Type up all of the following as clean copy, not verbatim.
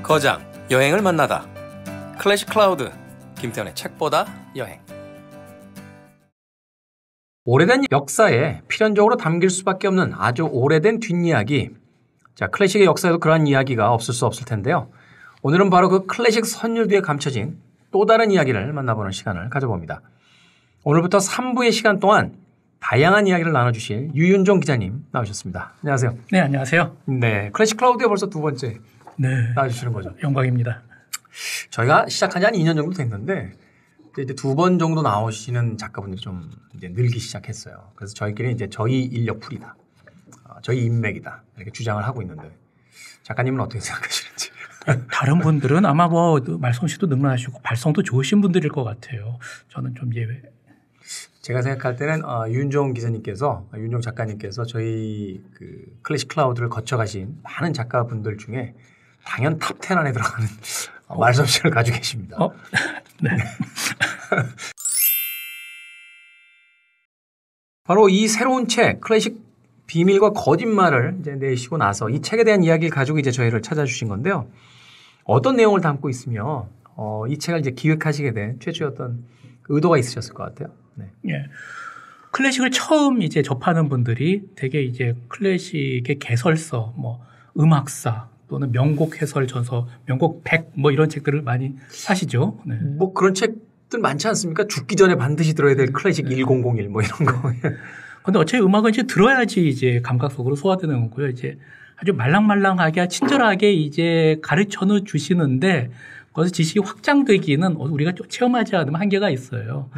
거장, 여행을 만나다. 클래식 클라우드, 김태현의 책보다 여행. 오래된 역사에 필연적으로 담길 수밖에 없는 아주 오래된 뒷이야기. 자, 클래식의 역사에도 그러한 이야기가 없을 수 없을 텐데요. 오늘은 바로 그 클래식 선율 뒤에 감춰진 또 다른 이야기를 만나보는 시간을 가져봅니다. 오늘부터 3부의 시간 동안 다양한 이야기를 나눠주실 유윤종 기자님 나오셨습니다. 안녕하세요. 네, 안녕하세요. 네, 클래식 클라우드에 벌써 두 번째 나와주시는 거죠. 영광입니다. 저희가 시작한 지 한 2년 정도 됐는데 이제 두 번 정도 나오시는 작가분들이 좀 이제 늘기 시작했어요. 그래서 저희끼리 이제 저희 인력풀이다, 저희 인맥이다 이렇게 주장을 하고 있는데 작가님은 어떻게 생각하시는지? 다른 분들은 아마 뭐 말솜씨도 능란하시고 발성도 좋으신 분들일 것 같아요. 저는 좀 예외. 제가 생각할 때는 윤종 기자님께서, 윤종 작가님께서 저희 그 클래식 클라우드를 거쳐가신 많은 작가분들 중에 당연 탑10 안에 들어가는 말솜씨를 가지고 계십니다. 네. 바로 이 새로운 책, 클래식 비밀과 거짓말을 이제 내시고 나서 이 책에 대한 이야기를 가지고 이제 저희를 찾아주신 건데요. 어떤 내용을 담고 있으며 이 책을 이제 기획하시게 된 최초의 어떤 의도가 있으셨을 것 같아요. 네. 예. 클래식을 처음 이제 접하는 분들이 되게 이제 클래식의 개설서, 뭐 음악사 또는 명곡 해설 전서, 명곡 100 뭐 이런 책들을 많이 사시죠. 네. 뭐 그런 책들 많지 않습니까? 죽기 전에 반드시 들어야 될 클래식 1001 뭐 이런 거. 근데 어차피 음악은 이제 들어야지 이제 감각 속으로 소화되는 거고요. 이제 아주 말랑말랑하게 친절하게 이제 가르쳐 주시는데 거기서 지식이 확장되기는 우리가 체험하지 않으면 한계가 있어요.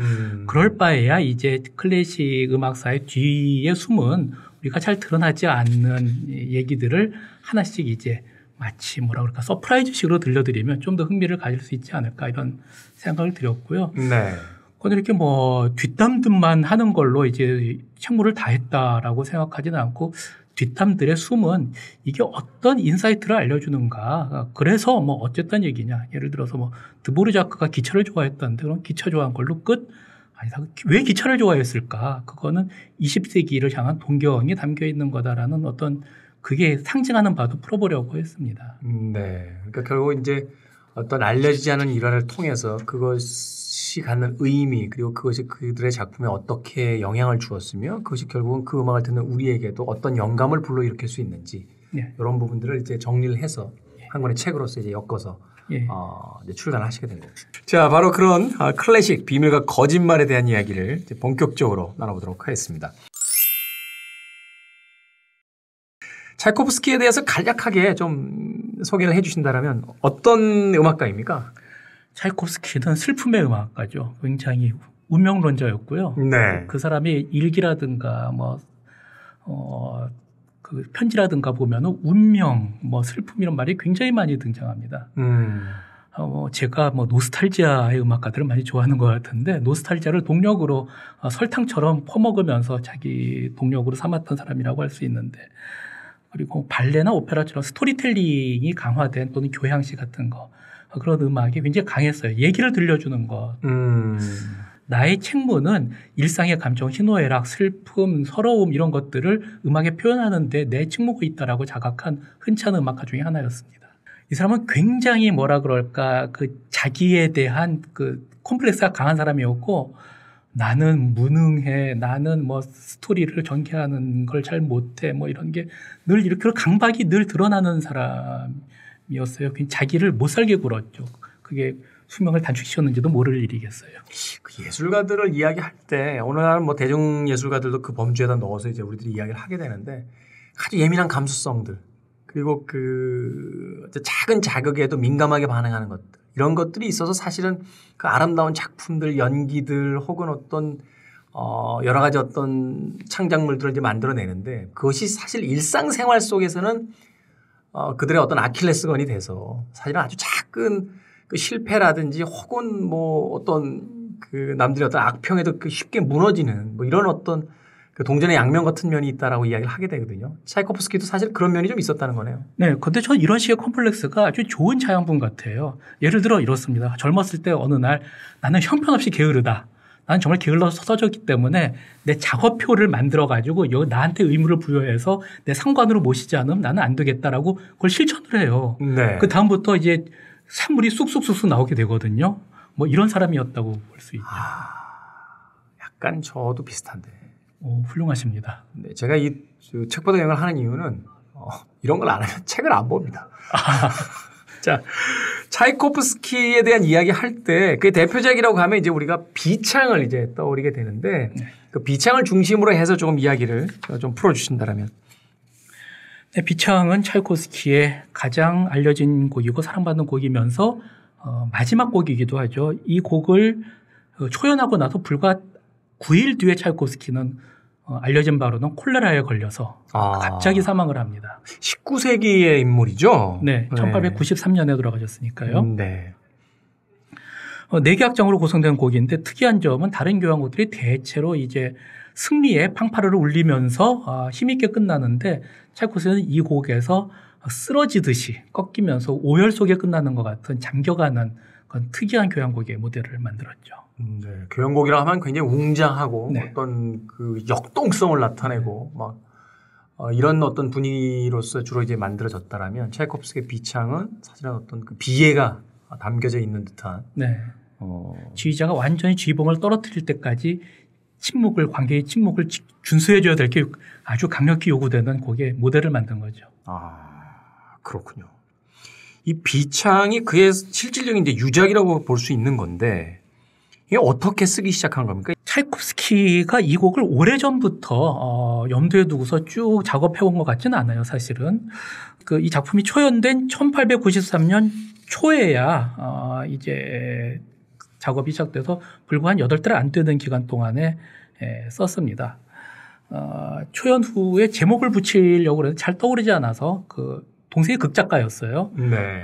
그럴 바에야 이제 클래식 음악사의 뒤에 숨은 우리가 잘 드러나지 않는 얘기들을 하나씩 이제 마치 뭐라 그럴까 서프라이즈식으로 들려드리면 좀 더 흥미를 가질 수 있지 않을까 이런 생각을 드렸고요. 네. 근데 이렇게 뭐 뒷담들만 하는 걸로 이제 책무를 다 했다라고 생각하지는 않고 뒷담들의 숨은 이게 어떤 인사이트를 알려주는가. 그래서 뭐 어쨌든 얘기냐. 예를 들어서 뭐 드보르자크가 기차를 좋아했다는데 그럼 기차 좋아한 걸로 끝? 아니, 왜 기차를 좋아했을까? 그거는 20세기를 향한 동경이 담겨 있는 거다라는 어떤 그게 상징하는 바도 풀어보려고 했습니다. 네. 그러니까 결국 이제 어떤 알려지지 않은 일화를 통해서 그것이 갖는 의미 그리고 그것이 그들의 작품에 어떻게 영향을 주었으며 그것이 결국은 그 음악을 듣는 우리에게도 어떤 영감을 불러일으킬 수 있는지 이런 부분들을 이제 정리를 해서 한 권의 책으로서 이제 엮어서 이제 출간을 하시게 된 거죠. 자, 바로 그런 클래식 비밀과 거짓말에 대한 이야기를 이제 본격적으로 나눠보도록 하겠습니다. 차이코프스키에 대해서 간략하게 좀 소개를 해 주신다면 어떤 음악가입니까? 차이코프스키는 슬픔의 음악가죠. 굉장히 운명론자였고요. 네. 그 사람의 일기라든가 그 편지라든가 보면은 운명, 뭐 슬픔 이런 말이 굉장히 많이 등장합니다. 제가 뭐 노스탈지아의 음악가들을 많이 좋아하는 것 같은데 노스탈지아를 동력으로 설탕처럼 퍼먹으면서 자기 동력으로 삼았던 사람이라고 할 수 있는데 그리고 발레나 오페라처럼 스토리텔링이 강화된 또는 교향시 같은 거 그런 음악이 굉장히 강했어요. 얘기를 들려주는 것. 나의 책무는 일상의 감정, 희노애락, 슬픔, 서러움 이런 것들을 음악에 표현하는 데 내 책무가 있다라고 자각한 흔찮은 음악가 중에 하나였습니다. 이 사람은 굉장히 뭐라 그럴까 그 자기에 대한 그 콤플렉스가 강한 사람이었고 나는 무능해, 나는 뭐 스토리를 전개하는 걸 잘 못해, 뭐 이런 게 늘 이렇게 강박이 늘 드러나는 사람이었어요. 자기를 못 살게 굴었죠. 그게 수명을 단축시켰는지도 모를 일이겠어요. 그 예술가들을 이야기할 때 오늘날 뭐 대중 예술가들도 그 범주에다 넣어서 이제 우리들이 이야기를 하게 되는데 아주 예민한 감수성들 그리고 그 작은 자극에도 민감하게 반응하는 것들 이런 것들이 있어서 사실은 그 아름다운 작품들, 연기들 혹은 어떤 여러 가지 어떤 창작물들을 이제 만들어내는데 그것이 사실 일상생활 속에서는 그들의 어떤 아킬레스건이 돼서 사실은 아주 작은 그 실패라든지 혹은 뭐 어떤 그 남들의 어떤 악평에도 그 쉽게 무너지는 뭐 이런 어떤 그 동전의 양면 같은 면이 있다라고 이야기를 하게 되거든요. 차이코프스키도 사실 그런 면이 좀 있었다는 거네요. 네. 근데 저는 이런 식의 컴플렉스가 아주 좋은 자양분 같아요. 예를 들어 이렇습니다. 젊었을 때 어느 날 나는 형편없이 게으르다. 나는 정말 게을러서 써졌기 때문에 내 작업표를 만들어가지고 나한테 의무를 부여해서 내 상관으로 모시지 않으면 나는 안 되겠다라고 그걸 실천을 해요. 네. 그 다음부터 이제 산물이 쑥쑥쑥쑥 나오게 되거든요. 뭐 이런 사람이었다고 볼 수 있죠. 약간 저도 비슷한데. 훌륭하십니다. 네, 제가 이 책보다 여행을 하는 이유는 이런 걸 안 하면 책을 안 봅니다. 자, 차이코프스키에 대한 이야기 할 때 그 대표작이라고 하면 이제 우리가 비창을 이제 떠올리게 되는데 그 비창을 중심으로 해서 조금 이야기를 좀 풀어주신다면. 네, 비창은 차이코프스키의 가장 알려진 곡이고 사랑받는 곡이면서 마지막 곡이기도 하죠. 이 곡을 초연하고 나서 불과 9일 뒤에 차이코프스키는 알려진 바로는 콜레라에 걸려서 갑자기 사망을 합니다. 19세기의 인물이죠? 네. 1893년에 돌아가셨으니까요. 네. 내기악장으로 구성된 곡인데 특이한 점은 다른 교향곡들이 대체로 이제 승리의 팡파르를 울리면서 힘있게 끝나는데 차이코프스키는 이 곡에서 쓰러지듯이 꺾이면서 오열 속에 끝나는 것 같은 잠겨가는 그런 특이한 교향곡의 모델을 만들었죠. 네. 교향곡이라 하면 굉장히 웅장하고 네. 어떤 그 역동성을 나타내고 막 이런 어떤 분위기로서 주로 이제 만들어졌다라면 차이코프스키의 비창은 사실은 어떤 그 비애가 담겨져 있는 듯한. 네. 지휘자가 완전히 지휘봉을 떨어뜨릴 때까지 관객의 침묵을 준수해줘야 될 게 아주 강력히 요구되는 곡의 모델을 만든 거죠. 그렇군요. 이 비창이 그의 실질적인 이제 유작이라고 볼 수 있는 건데 이게 어떻게 쓰기 시작한 겁니까? 차이코프스키가 이 곡을 오래전부터 염두에 두고서 쭉 작업해온 것 같지는 않아요, 사실은. 이 작품이 초연된 1893년 초에야 이제 작업이 시작돼서 불과 한 8달 안 되는 기간 동안에 썼습니다. 초연 후에 제목을 붙이려고 해서 잘 떠오르지 않아서 동생이 극작가였어요. 네.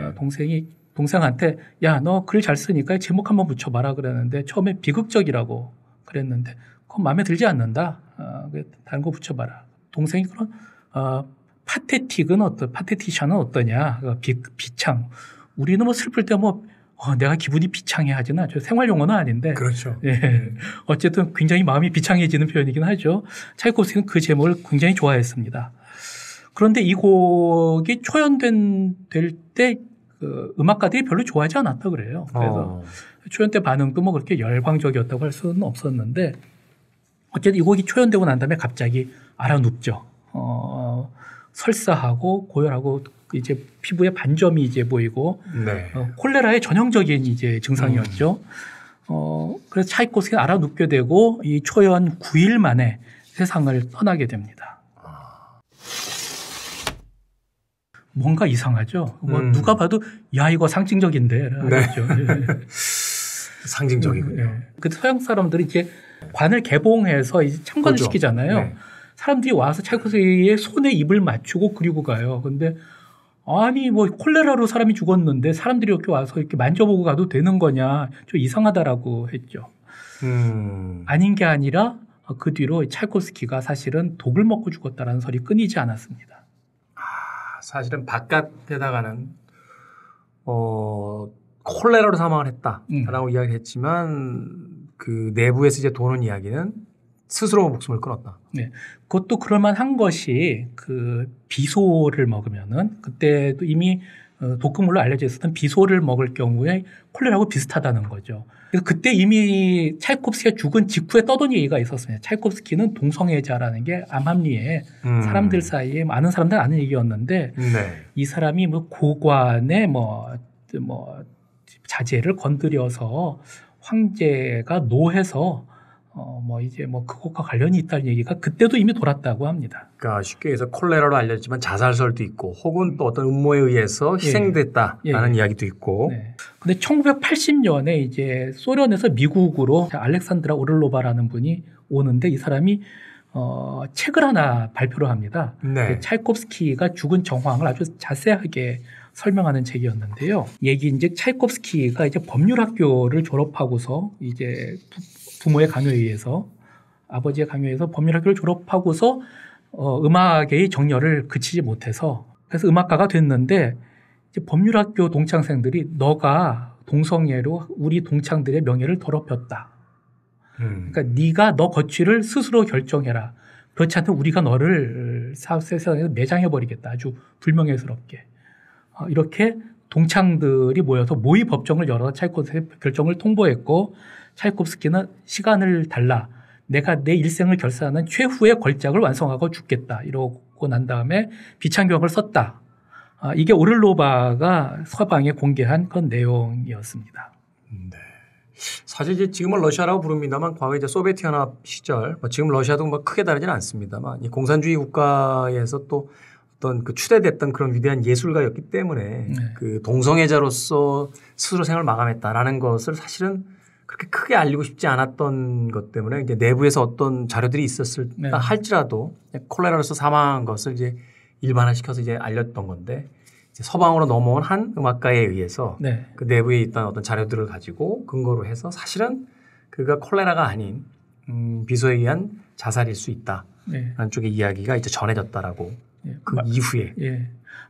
동생한테 야, 너 글 잘 쓰니까 제목 한번 붙여봐라 그랬는데 처음에 비극적이라고 그랬는데 그건 마음에 들지 않는다. 다른 거 붙여봐라. 동생이 그런 파테티션은 어떠냐. 비창. 우리는 뭐 슬플 때 내가 기분이 비창해 하지는 않죠. 생활 용어는 아닌데. 그렇죠. 예. 어쨌든 굉장히 마음이 비창해지는 표현이긴 하죠. 차이코프스키는 그 제목을 굉장히 좋아했습니다. 그런데 이 곡이 될 때 음악가들이 별로 좋아하지 않았다 그래요. 그래서 초연 때 반응도 그렇게 열광적이었다고 할 수는 없었는데 어쨌든 이 곡이 초연되고 난 다음에 갑자기 알아눕죠. 설사하고 고열하고 이제 피부에 반점이 이제 보이고 네. 콜레라의 전형적인 이제 증상이었죠. 그래서 차이코프스키는 알아눕게 되고 이 초연 9일 만에 세상을 떠나게 됩니다. 뭔가 이상하죠. 누가 봐도 야 이거 상징적인데 하겠죠. 네. 상징적이군요. 네. 그 서양 사람들이 이제 관을 개봉해서 이제 참관을 그렇죠. 시키잖아요. 네. 사람들이 와서 차이코프스키의 손에 입을 맞추고 그리고 가요. 근데 아니 콜레라로 사람이 죽었는데 사람들이 이렇게 와서 이렇게 만져보고 가도 되는 거냐 좀 이상하다라고 했죠. 아닌 게 아니라 그 뒤로 차이코프스키가 사실은 독을 먹고 죽었다라는 설이 끊이지 않았습니다. 사실은 바깥에다가는 콜레라로 사망을 했다라고 이야기를 했지만 그 내부에서 이제 도는 이야기는 스스로 목숨을 끊었다. 네, 그것도 그럴만한 것이 비소를 먹으면은 그때도 이미 독극물로 알려져 있었던 비소를 먹을 경우에 콜레라하고 비슷하다는 거죠. 그래서 그때 이미 차이코프스키가 죽은 직후에 떠돈 얘기가 있었습니다. 차이코프스키는 동성애자라는 게 암암리에 사람들 사이에 많은 사람들 아는 얘기였는데 네. 이 사람이 고관의 자제를 건드려서 황제가 노해서 그것과 관련이 있다는 얘기가 그때도 이미 돌았다고 합니다. 그러니까 쉽게 해서 콜레라로 알려지만 자살설도 있고 혹은 또 어떤 음모에 의해서 희생됐다라는 이야기도 있고. 네. 근데 1980년에 이제 소련에서 미국으로 알렉산드라 오를로바라는 분이 오는데 이 사람이 책을 하나 발표를 합니다. 네. 차이코프스키가 죽은 정황을 아주 자세하게 설명하는 책이었는데요. 얘기인즉 차이코프스키가 이제 법률학교를 졸업하고서 이제 부모의 강요에 의해서 아버지의 강요에 의해서 법률학교를 졸업하고서 음악의 정열을 그치지 못해서 그래서 음악가가 됐는데 이제 법률학교 동창생들이 너가 동성애로 우리 동창들의 명예를 더럽혔다. 그러니까 네가 너 거취를 스스로 결정해라. 그렇지 않으면 우리가 너를 세상에서 매장해버리겠다. 아주 불명예스럽게. 이렇게 동창들이 모여서 모의 법정을 열어서 차이코프스키의 결정을 통보했고 차이코프스키는 시간을 달라. 내가 내 일생을 결산하는 최후의 걸작을 완성하고 죽겠다. 이러고 난 다음에 비창경을 썼다. 이게 오를로바가 서방에 공개한 그런 내용이었습니다. 네. 사실 이제 지금은 러시아라고 부릅니다만 과거에 이제 소비에트 연합 시절 지금 러시아도 뭐 크게 다르지는 않습니다만 이 공산주의 국가에서 또 어떤 그 추대됐던 그런 위대한 예술가였기 때문에 그 동성애자로서 스스로 생을 마감했다라는 것을 사실은 그렇게 크게 알리고 싶지 않았던 것 때문에 이제 내부에서 어떤 자료들이 있었을 할지라도 콜레라로서 사망한 것을 이제 일반화시켜서 이제 알렸던 건데 이제 서방으로 넘어온 한 음악가에 의해서 그 내부에 있던 어떤 자료들을 가지고 근거로 해서 사실은 그가 콜레라가 아닌 비소에 의한 자살일 수 있다라는 쪽의 이야기가 이제 전해졌다라고 그 이후에.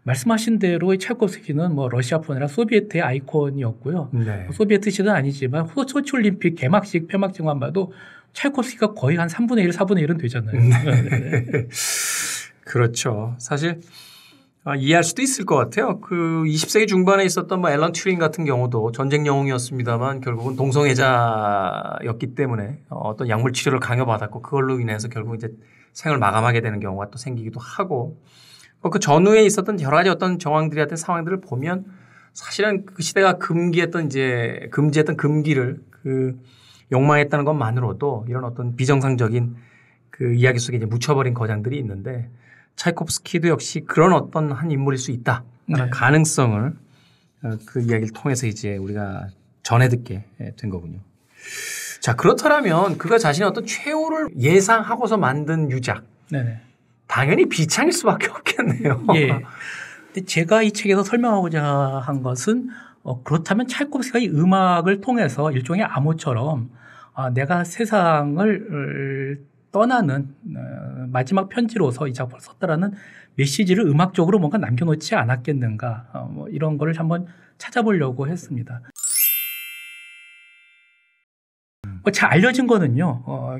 말씀하신 대로 차이코프스키는 뭐 러시아뿐 아니라 소비에트의 아이콘이었고요. 소비에트 시대는 아니지만 소치올림픽 개막식 폐막식만 봐도 차이코프스키가 거의 한 3분의 1, 4분의 1은 되잖아요. 그렇죠. 사실 이해할 수도 있을 것 같아요. 그 20세기 중반에 있었던 뭐 앨런 튜링 같은 경우도 전쟁 영웅이었습니다만 결국은 동성애자였기 때문에 어떤 약물 치료를 강요받았고 그걸로 인해서 결국 이제 생을 마감하게 되는 경우가 또 생기기도 하고 그 전후에 있었던 여러 가지 어떤 정황들이 어떤 상황들을 보면 사실은 그 시대가 금지했던 금기를 그 욕망했다는 것만으로도 이런 어떤 비정상적인 그 이야기 속에 이제 묻혀버린 거장들이 있는데 차이코프스키도 역시 그런 어떤 한 인물일 수 있다라는 가능성을 그 이야기를 통해서 이제 우리가 전해 듣게 된 거군요. 자, 그렇다면 그가 자신의 어떤 최후를 예상하고서 만든 유작. 당연히 비창일 수밖에 없겠네요. 근데 제가 이 책에서 설명하고자 한 것은 그렇다면 차이코프스키가 이 음악을 통해서 일종의 암호처럼 내가 세상을 떠나는 마지막 편지로서 이 작품을 썼다라는 메시지를 음악적으로 뭔가 남겨놓지 않았겠는가 뭐 이런 거를 한번 찾아보려고 했습니다. 잘 알려진 거는요.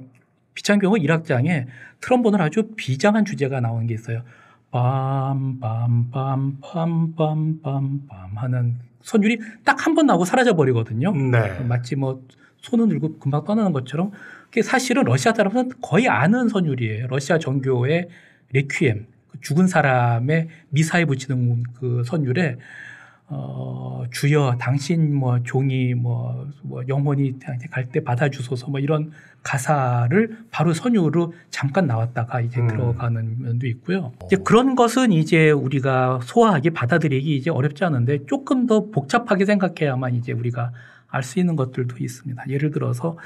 비창경호 1악장에 트럼본을 아주 비장한 주제가 나오는 게 있어요. 빰빰빰빰빰빰빰 하는 선율이 딱 한 번 나오고 사라져 버리거든요. 마치 뭐 손을 들고 금방 떠나는 것처럼 그게 사실은 러시아 사람은 거의 아는 선율이에요. 러시아 정교의 레퀴엠, 죽은 사람의 미사에 붙이는 그 선율에 주여 당신 뭐 종이 뭐 영원히 갈 때 받아주소서 뭐 이런 가사를 바로 선율로 잠깐 나왔다가 이제 들어가는 면도 있고요. 이제 그런 것은 이제 우리가 소화하기 받아들이기 이제 어렵지 않은데 조금 더 복잡하게 생각해야만 이제 우리가 알 수 있는 것들도 있습니다. 예를 들어서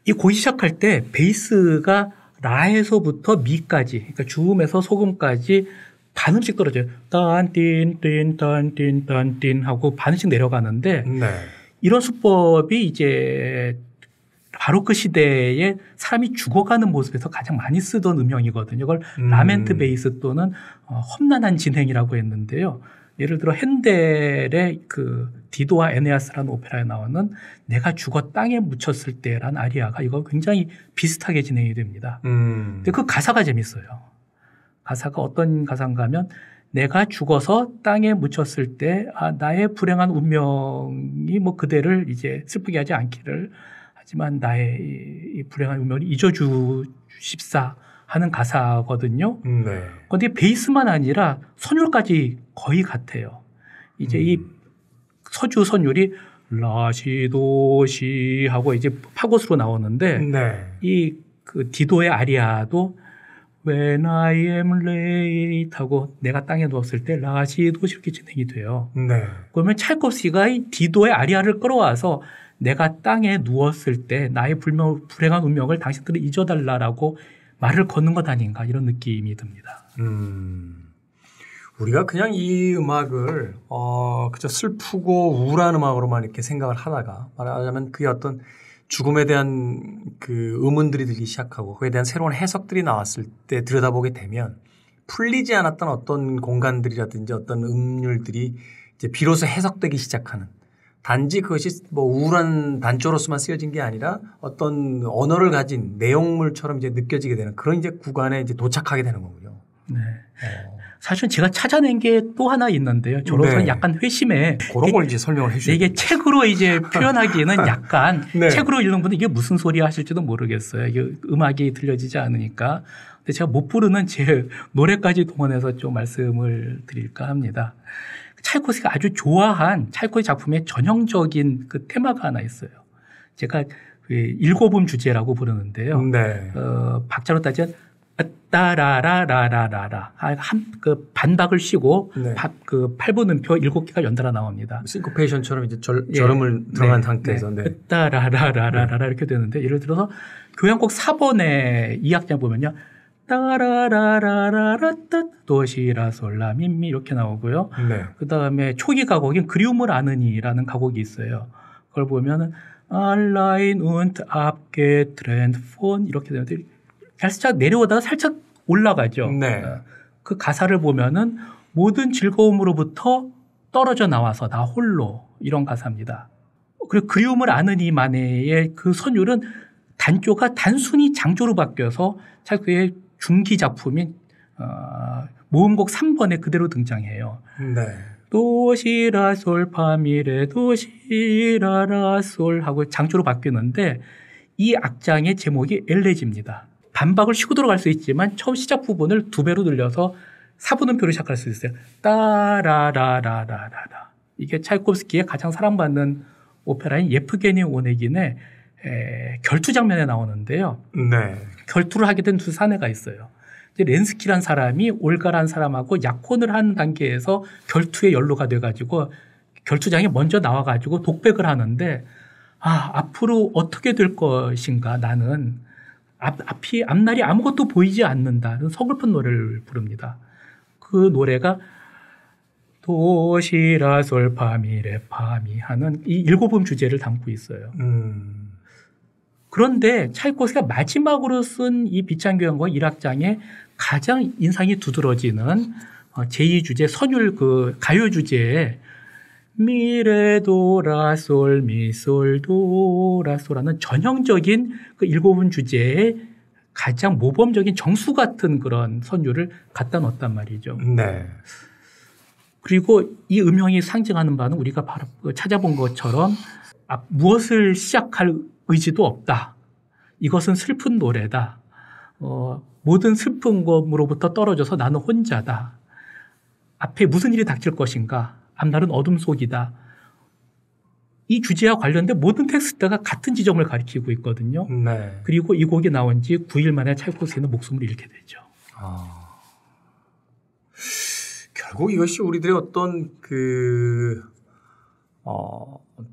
이 곡이 시작할 때 베이스가 라에서부터 미까지, 그러니까 주음에서 소금까지 반음씩 떨어져요. 딴띵띵딴띵딴띵 하고 반음씩 내려가는데 이런 수법이 이제 바로크 시대에 사람이 죽어가는 모습에서 가장 많이 쓰던 음형이거든요. 이걸 라멘트 베이스 또는 험난한 진행이라고 했는데요. 예를 들어 핸델의 그 디도와 에네아스라는 오페라에 나오는 내가 죽어 땅에 묻혔을 때라는 아리아가 이거 굉장히 비슷하게 진행이 됩니다. 근데 그 가사가 재밌어요. 가사가 어떤 가사인가 하면 내가 죽어서 땅에 묻혔을 때 나의 불행한 운명이 뭐 그대를 이제 슬프게 하지 않기를 하지만 나의 이 불행한 운명을 잊어주십사 하는 가사거든요. 그런데 베이스만 아니라 선율까지 거의 같아요. 이제 이 서주 선율이 라시도시 하고 이제 파고스로 나오는데 이 그 디도의 아리아도 When I am late 하고 내가 땅에 누웠을 때 라시도시 이렇게 진행이 돼요. 그러면 찰코프스키가 이 디도의 아리아를 끌어와서 내가 땅에 누웠을 때 나의 불행한 운명을 당신들은 잊어달라라고 말을 걷는 것 아닌가 이런 느낌이 듭니다. 우리가 그냥 이 음악을 그저 슬프고 우울한 음악으로만 이렇게 생각을 하다가 말하자면 그게 어떤 죽음에 대한 그 의문들이 들기 시작하고 그에 대한 새로운 해석들이 나왔을 때 들여다보게 되면 풀리지 않았던 어떤 공간들이라든지 어떤 음률들이 이제 비로소 해석되기 시작하는 단지 그것이 뭐 우울한 단조로서만 쓰여진 게 아니라 어떤 언어를 가진 내용물처럼 이제 느껴지게 되는 그런 이제 구간에 이제 도착하게 되는 거군요. 네. 사실 제가 찾아낸 게 또 하나 있는데요. 저로서는 네. 약간 회심에 그런 걸 이제 설명을 해 주세요. 이게 책으로 이제 표현하기에는 약간 네. 책으로 읽는 분은 이게 무슨 소리 하실지도 모르겠어요. 이게 음악이 들려지지 않으니까. 근데 제가 못 부르는 제 노래까지 동원해서 좀 말씀을 드릴까 합니다. 차이코스키가 아주 좋아한 차이코스키 작품의 전형적인 그 테마가 하나 있어요. 제가 일곱음 주제라고 부르는데요. 네. 박자로 따지면 따라라라라라라 그 반박을 쉬고 네. 그 8분음표 7개가 연달아 나옵니다. 싱코페이션처럼 이제 절음을 들어간 상태에서 따라라라라라라 이렇게 되는데 예를 들어서 교향곡 4번의 2악장 보면요. 따라라라라라따 도시라 솔라 미미 이렇게 나오고요. 네. 그다음에 초기 가곡인 그리움을 아느니라는 가곡이 있어요. 그걸 보면은 알라인 운트 앞게 트렌드 폰 이렇게 되는데 살짝 내려오다가 살짝 올라가죠. 네. 그 가사를 보면은 모든 즐거움으로부터 떨어져 나와서 나 홀로 이런 가사입니다. 그리고 그리움을 아느니만의 그 선율은 단조가 단순히 장조로 바뀌어서 그의 중기 작품인 모음곡 3번에 그대로 등장해요. 네. 도시라 솔 파미레 도시라라 솔 하고 장조로 바뀌는데 이 악장의 제목이 엘레지입니다. 반박을 쉬고 들어갈 수 있지만 처음 시작 부분을 2배로 늘려서 4분음표로 시작할 수 있어요. 따라라라라라라. 이게 차이콥스키의 가장 사랑받는 오페라인 예프게니 오네긴의 결투 장면에 나오는데요. 네. 결투를 하게 된 두 사내가 있어요. 렌스키란 사람이 올가란 사람하고 약혼을 한 단계에서 결투에 연루가 돼가지고 결투장에 먼저 나와가지고 독백을 하는데 앞으로 어떻게 될 것인가 나는 앞날이 아무것도 보이지 않는다는 서글픈 노래를 부릅니다. 그 노래가 도시라 솔 파미레 파미 하는 이 7음 주제를 담고 있어요. 그런데 차이코스키가 마지막으로 쓴 이 비창교향곡 1악장에 가장 인상이 두드러지는 제2주제 선율 그 가요 주제에 미레도라솔 미솔도라솔하는 전형적인 그 7음 주제에 가장 모범적인 정수 같은 그런 선율을 갖다 넣었단 말이죠. 네. 그리고 이 음형이 상징하는 바는 우리가 바로 찾아본 것처럼 무엇을 시작할 의지도 없다. 이것은 슬픈 노래다. 모든 슬픈 것으로부터 떨어져서 나는 혼자다. 앞에 무슨 일이 닥칠 것인가. 앞날은 어둠 속이다. 이 주제와 관련된 모든 텍스트가 같은 지점을 가리키고 있거든요. 네. 그리고 이 곡이 나온 지 9일 만에 차이코스키는 목숨을 잃게 되죠. 결국 이것이 우리들의 어떤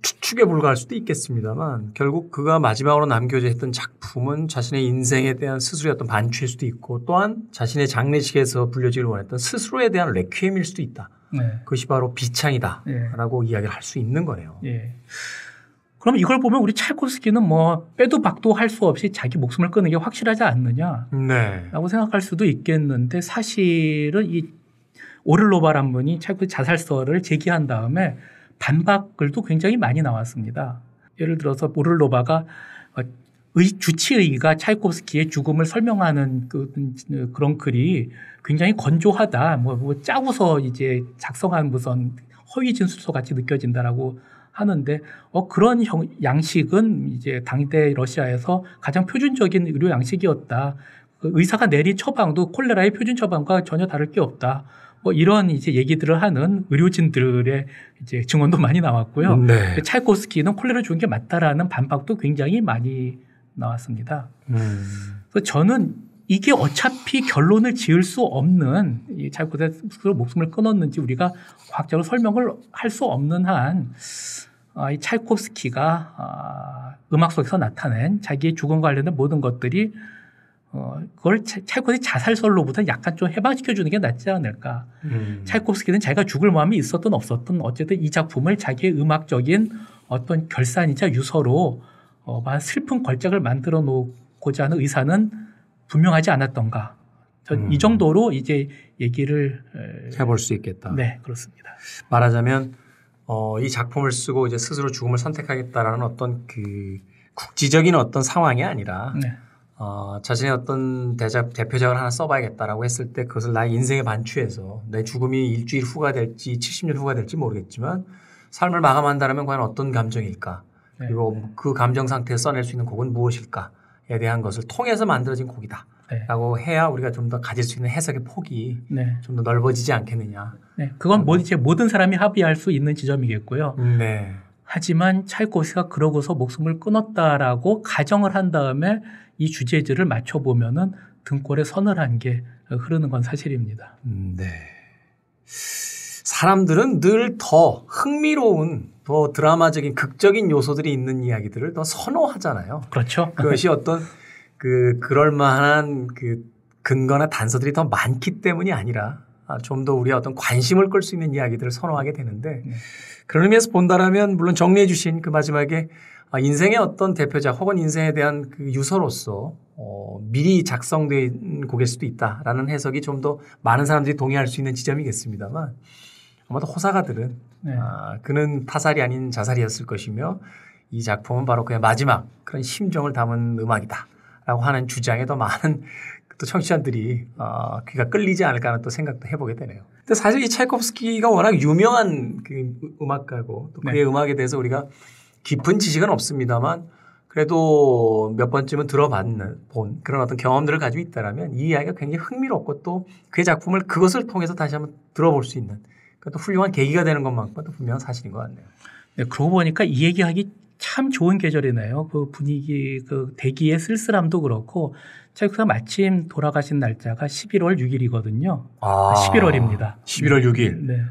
추측에 불과할 수도 있겠습니다만 결국 그가 마지막으로 남겨져 했던 작품은 자신의 인생에 대한 스스로의 어떤 반추일 수도 있고 또한 자신의 장례식에서 불려지길 원했던 스스로에 대한 레퀴엠일 수도 있다. 네. 그것이 바로 비창이다라고 이야기를 할 수 있는 거네요. 예. 그럼 이걸 보면 우리 차이코스키는 뭐 빼도 박도 할 수 없이 자기 목숨을 끊는 게 확실하지 않느냐라고 네. 생각할 수도 있겠는데 사실은 이 오를로바란 분이 차이코스키 자살설을 제기한 다음에 반박글도 굉장히 많이 나왔습니다. 예를 들어서 오를로바가 주치의가 차이콥스키의 죽음을 설명하는 그런 글이 굉장히 건조하다. 뭐 짜고서 이제 작성한 무슨 허위 진술서 같이 느껴진다라고 하는데 그런 양식은 이제 당대 러시아에서 가장 표준적인 의료 양식이었다. 그 의사가 내린 처방도 콜레라의 표준 처방과 전혀 다를 게 없다. 이런 이제 얘기들을 하는 의료진들의 이제 증언도 많이 나왔고요. 네. 차이콥스키는 콜레라 죽은 게 맞다라는 반박도 굉장히 많이 나왔습니다. 그래서 저는 이게 어차피 결론을 지을 수 없는 이 차이콥스키가 목숨을 끊었는지 우리가 과학적으로 설명을 할 수 없는 한 이 차이콥스키가 음악 속에서 나타낸 자기의 죽음과 관련된 모든 것들이 그걸 차이콥스키 자살설로보다 약간 좀 해방시켜주는 게 낫지 않을까. 차이콥스키는 자기가 죽을 마음이 있었든 없었든 어쨌든 이 작품을 자기의 음악적인 어떤 결산이자 유서로 슬픈 걸작을 만들어 놓고자 하는 의사는 분명하지 않았던가. 전 이 정도로 이제 얘기를 해볼 수 있겠다. 네, 그렇습니다. 말하자면 이 작품을 쓰고 이제 스스로 죽음을 선택하겠다라는 어떤 그 국지적인 어떤 상황이 아니라 네. 자신의 어떤 대표작을 하나 써봐야겠다라고 했을 때 그것을 나의 인생에 반추해서 내 죽음이 일주일 후가 될지 70년 후가 될지 모르겠지만 삶을 마감한다면 과연 어떤 감정일까? 네. 그리고 그 감정 상태에서 써낼 수 있는 곡은 무엇일까에 대한 것을 통해서 만들어진 곡이다. 네. 라고 해야 우리가 좀 더 가질 수 있는 해석의 폭이 네. 좀 더 넓어지지 않겠느냐. 네. 그건 이제 모든 사람이 합의할 수 있는 지점이겠고요. 네. 하지만 차이코프스키가 그러고서 목숨을 끊었다라고 가정을 한 다음에 이 주제들을 맞춰보면은 등골에 서늘한 게 흐르는 건 사실입니다. 네. 사람들은 늘 더 흥미로운, 더 드라마적인, 극적인 요소들이 있는 이야기들을 더 선호하잖아요. 그렇죠. 그것이 어떤 그럴만한 근거나 단서들이 더 많기 때문이 아니라 좀 더 우리의 어떤 관심을 끌 수 있는 이야기들을 선호하게 되는데 그런 의미에서 본다라면 물론 정리해 주신 그 마지막에 인생의 어떤 대표작 혹은 인생에 대한 그 유서로서 미리 작성된 곡일 수도 있다라는 해석이 좀 더 많은 사람들이 동의할 수 있는 지점이겠습니다만 아마도 호사가들은 네. 그는 타살이 아닌 자살이었을 것이며 이 작품은 바로 그의 마지막 그런 심정을 담은 음악이다라고 하는 주장에 더 많은 또 청취자들이 귀가 끌리지 않을까 하는 또 생각도 해보게 되네요. 근데 사실 이 차이코프스키가 워낙 유명한 그 음악가고 또 그의 음악에 대해서 우리가 깊은 지식은 없습니다만 그래도 몇 번쯤은 본 그런 어떤 경험들을 가지고 있다라면 이 이야기가 굉장히 흥미롭고 또 그의 작품을 그것을 통해서 다시 한번 들어볼 수 있는 또 훌륭한 계기가 되는 것만큼은 또 분명한 사실인 것 같네요. 네, 그러고 보니까 이 얘기하기 참 좋은 계절이네요. 그 분위기, 그 대기의 쓸쓸함도 그렇고 차이코프스키가 마침 돌아가신 날짜가 11월 6일이거든요. 11월입니다. 11월 6일. 네.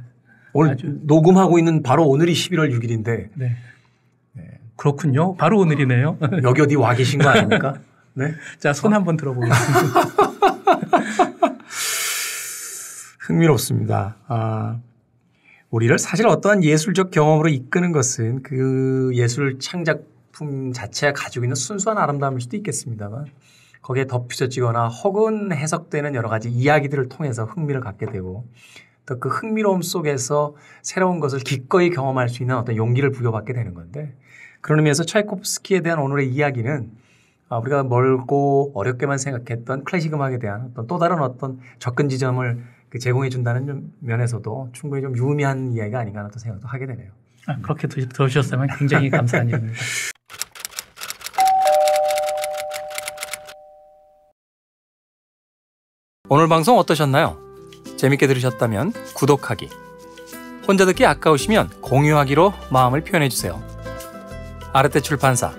오늘 녹음하고 있는 바로 오늘이 11월 6일인데. 네. 그렇군요. 바로 오늘이네요. 여기 어디 와 계신 거 아닙니까? 네. 자, 손 한번 들어보겠습니다. 흥미롭습니다. 우리를 사실 어떠한 예술적 경험으로 이끄는 것은 그 예술 창작품 자체가 가지고 있는 순수한 아름다움일 수도 있겠습니다만 거기에 덧붙여지거나 혹은 해석되는 여러 가지 이야기들을 통해서 흥미를 갖게 되고 또 그 흥미로움 속에서 새로운 것을 기꺼이 경험할 수 있는 어떤 용기를 부여받게 되는 건데 그런 의미에서 차이코프스키에 대한 오늘의 이야기는 우리가 멀고 어렵게만 생각했던 클래식 음악에 대한 어떤 또 다른 어떤 접근 지점을 제공해 준다는 면에서도 충분히 좀 유의미한 이야기가 아닌가 하는 생각도 하게 되네요. 그렇게 들어주셨다면 굉장히 감사한 일입니다. 오늘 방송 어떠셨나요? 재밌게 들으셨다면 구독하기, 혼자 듣기 아까우시면 공유하기로 마음을 표현해 주세요. 아르테 출판사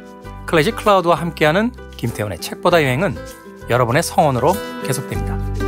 클래식 클라우드와 함께하는 김태훈의 책보다 여행은 여러분의 성원으로 계속됩니다.